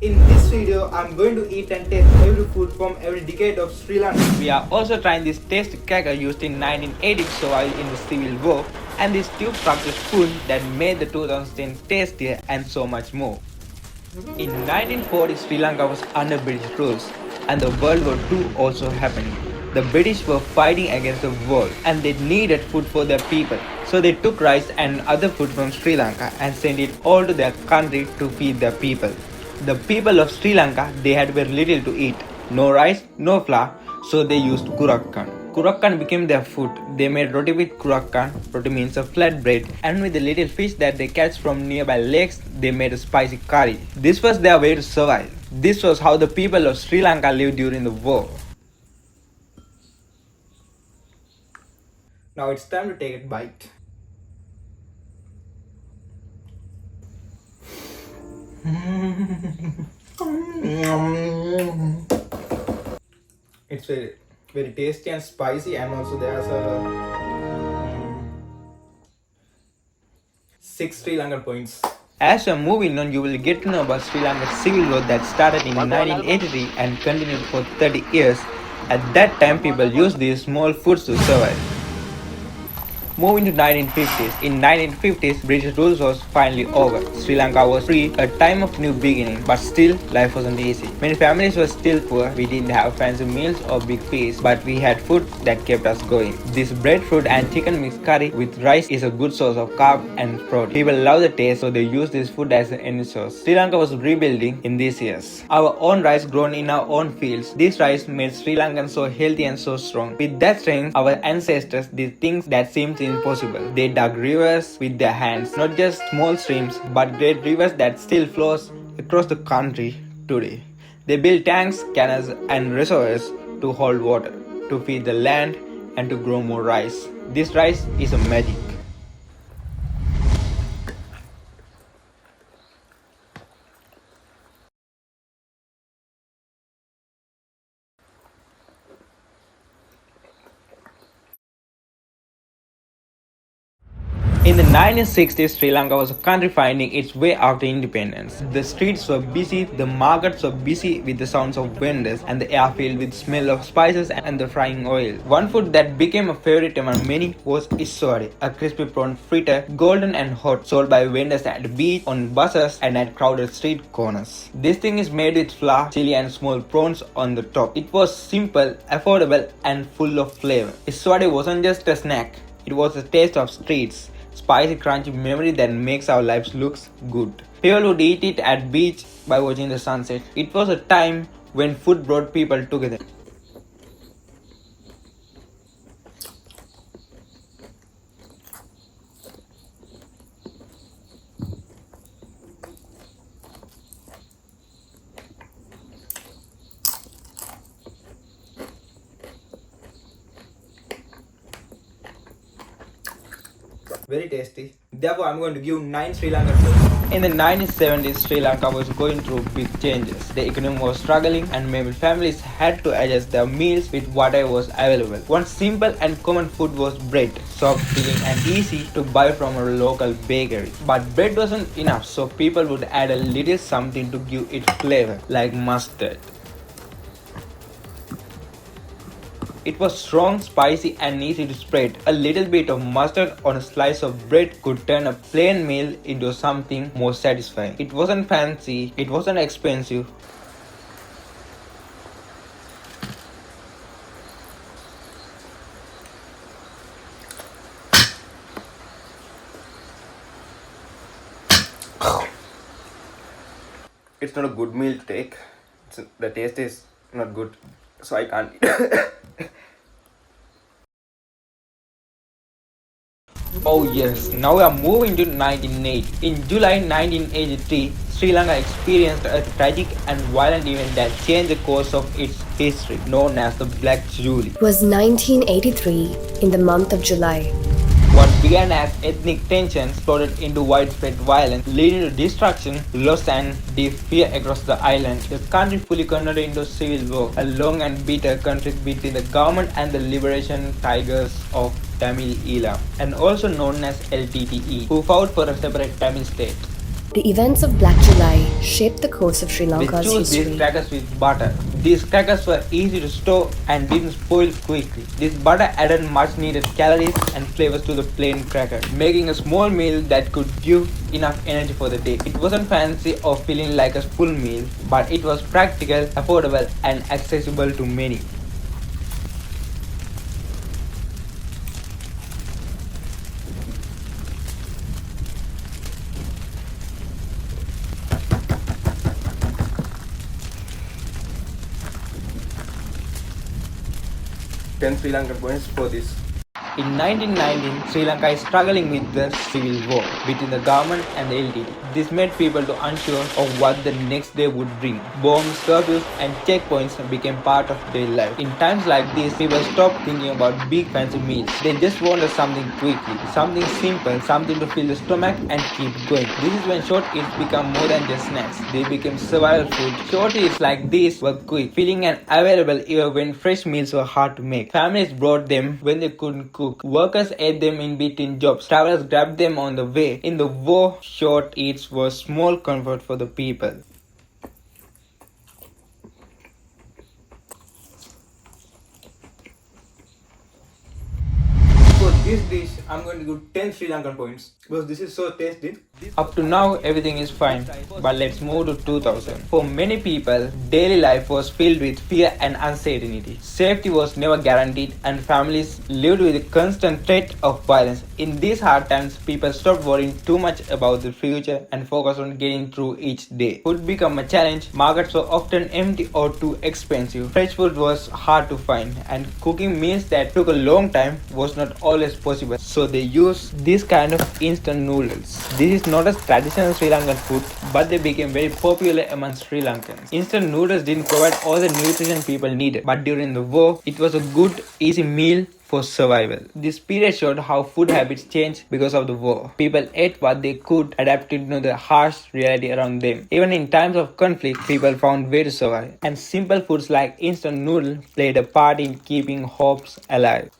In this video, I'm going to eat and taste every food from every decade of Sri Lanka. We are also trying this tasty cracker used in 1980 survival in the Civil War and this tube structured spoon that made the 2010 tastier and so much more. In 1940, Sri Lanka was under British rules and the World War II also happened. The British were fighting against the war and they needed food for their people. So they took rice and other food from Sri Lanka and sent it all to their country to feed their people. The people of Sri Lanka, they had very little to eat. No rice, no flour, so they used kurakkan. Kurakkan became their food. They made roti with kurakkan, roti means a flat bread, and with the little fish that they catch from nearby lakes, they made a spicy curry. This was their way to survive. This was how the people of Sri Lanka lived during the war. Now it's time to take a bite. It's very tasty and spicy, and also there's a 6 Sri Lankan points. As you're moving on, you will get to know about Sri Lanka's civil war that started in 1983 and continued for 30 years. At that time, people used these small foods to survive. Moving to 1950s. In 1950s, British rule was finally over. Sri Lanka was free, a time of new beginning, but still, life wasn't easy. Many families were still poor. We didn't have fancy meals or big feasts, but we had food that kept us going. This breadfruit and chicken mixed curry with rice is a good source of carb and protein. People love the taste, so they use this food as an energy source. Sri Lanka was rebuilding in these years. Our own rice grown in our own fields. This rice made Sri Lankan so healthy and so strong. With that strength, our ancestors did things that seemed impossible. They dug rivers with their hands, not just small streams, but great rivers that still flows across the country today. They built tanks, canals, and reservoirs to hold water, to feed the land, and to grow more rice. This rice is a magic. In the 1960s, Sri Lanka was a country finding its way after independence. The streets were busy, the markets were busy with the sounds of vendors, and the air filled with smell of spices and the frying oil. One food that became a favorite among many was Vade, a crispy prawn fritter, golden and hot, sold by vendors at the beach, on buses, and at crowded street corners. This thing is made with flour, chili, and small prawns on the top. It was simple, affordable, and full of flavor. Vade wasn't just a snack; it was a taste of streets. Spicy, crunchy memory that makes our lives look good. People would eat it at beach by watching the sunset. It was a time when food brought people together. Very tasty. Therefore, I'm going to give 9 Sri Lankan points. In the 1970s, Sri Lanka was going through big changes. The economy was struggling and many families had to adjust their meals with whatever was available. One simple and common food was bread, soft, filling and easy to buy from a local bakery. But bread wasn't enough, so people would add a little something to give it flavor, like mustard. It was strong, spicy and easy to spread. A little bit of mustard on a slice of bread could turn a plain meal into something more satisfying. It wasn't fancy, it wasn't expensive. It's not a good meal to take. The taste is not good, so I can't eat. Oh yes, now we are moving to 1980. In July 1983, Sri Lanka experienced a tragic and violent event that changed the course of its history, known as the Black Jubilee. It was 1983 in the month of July. What began as ethnic tension exploded into widespread violence, leading to destruction, loss and deep fear across the island. The country fully converted into civil war, a long and bitter conflict between the government and the liberation tigers of Tamil Eelam, and also known as LTTE, who fought for a separate Tamil state. The events of Black July shaped the course of Sri They Lanka's chose these history. crackers with butter. These crackers were easy to store and didn't spoil quickly. This butter added much needed calories and flavors to the plain cracker, making a small meal that could give enough energy for the day. It wasn't fancy or feeling like a full meal, but it was practical, affordable, and accessible to many. Ten Sri Lankan coins for this. In 1919, Sri Lanka is struggling with the civil war between the government and the LTT. This made people to unsure of what the next day would bring. Bombs, curfews, and checkpoints became part of daily life. In times like this, people stopped thinking about big fancy meals. They just wanted something quickly, something simple, something to fill the stomach and keep going. This is when short eats become more than just snacks. They became survival food. Short eats like this were quick, filling and available even when fresh meals were hard to make. Families brought them when they couldn't cook. Workers ate them in between jobs. Travelers grabbed them on the way. In the war, short eats were small comfort for the people. For this dish, I'm going to give 10 Sri Lankan points because this is so tasty. Up to now, everything is fine, but let's move to 2000. For many people, daily life was filled with fear and uncertainty. Safety was never guaranteed, and families lived with a constant threat of violence. In these hard times, people stopped worrying too much about the future and focused on getting through each day. Food became a challenge. Markets were often empty or too expensive. Fresh food was hard to find, and cooking meals that took a long time was not always possible. So they used this kind of instant noodles. This is not a traditional Sri Lankan food, but they became very popular among Sri Lankans. Instant noodles didn't provide all the nutrition people needed, but during the war, it was a good, easy meal for survival. This period showed how food habits changed because of the war. People ate what they could, adapted to the harsh reality around them. Even in times of conflict, people found ways to survive. And simple foods like instant noodle played a part in keeping hopes alive.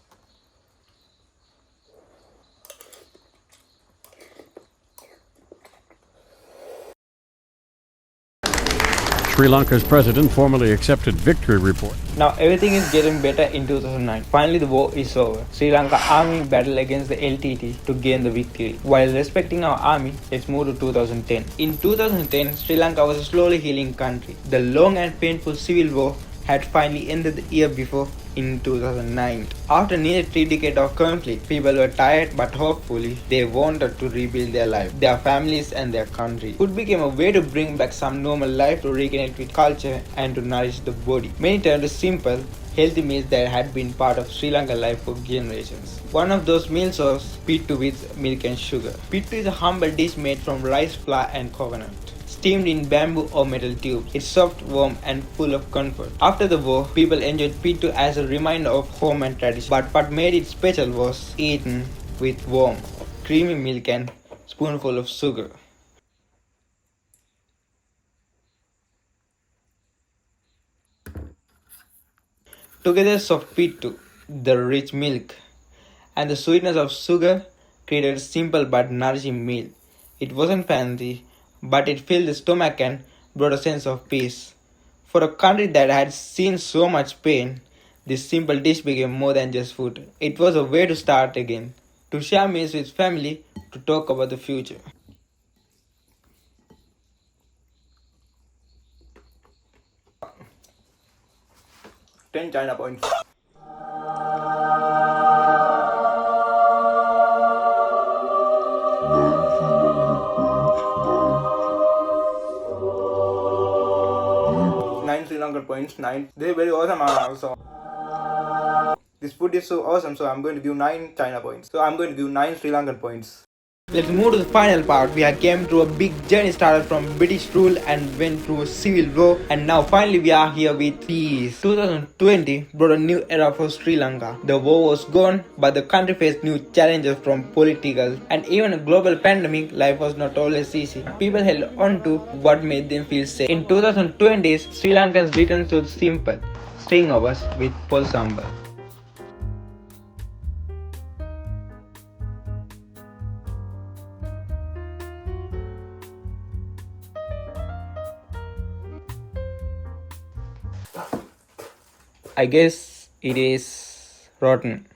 Sri Lanka's president formally accepted victory report. Now everything is getting better in 2009. Finally the war is over. Sri Lanka army battled against the LTT to gain the victory. While respecting our army, let's move to 2010. In 2010, Sri Lanka was a slowly healing country. The long and painful civil war had finally ended the year before in 2009. After nearly 3 decades of conflict, people were tired but hopefully they wanted to rebuild their life, their families and their country. Food became a way to bring back some normal life, to reconnect with culture and to nourish the body. Many turned to simple, healthy meals that had been part of Sri Lankan life for generations. One of those meals was pittu with milk and sugar. Pittu is a humble dish made from rice, flour and coconut, steamed in bamboo or metal tubes. It's soft, warm, and full of comfort. After the war, people enjoyed pittu as a reminder of home and tradition. But what made it special was eaten with warm, creamy milk and spoonful of sugar. Together, soft pittu, the rich milk, and the sweetness of sugar created a simple but nourishing meal. It wasn't fancy, but it filled the stomach and brought a sense of peace. For a country that had seen so much pain, this simple dish became more than just food. It was a way to start again, to share meals with family, to talk about the future. 10 China points. Nine Sri Lankan points. 9. This is very awesome also. This food is so awesome, so I'm going to give 9 China points. So I'm going to give 9 Sri Lankan points. Let's move to the final part. We have came through a big journey, started from British rule and went through a civil war, and now finally we are here with peace. 2020 brought a new era for Sri Lanka. The war was gone, but the country faced new challenges from political and even a global pandemic. Life was not always easy. People held on to what made them feel safe. In 2020, Sri Lankans returned to the simple, staying over with Pol Sambol. I guess it is rotten.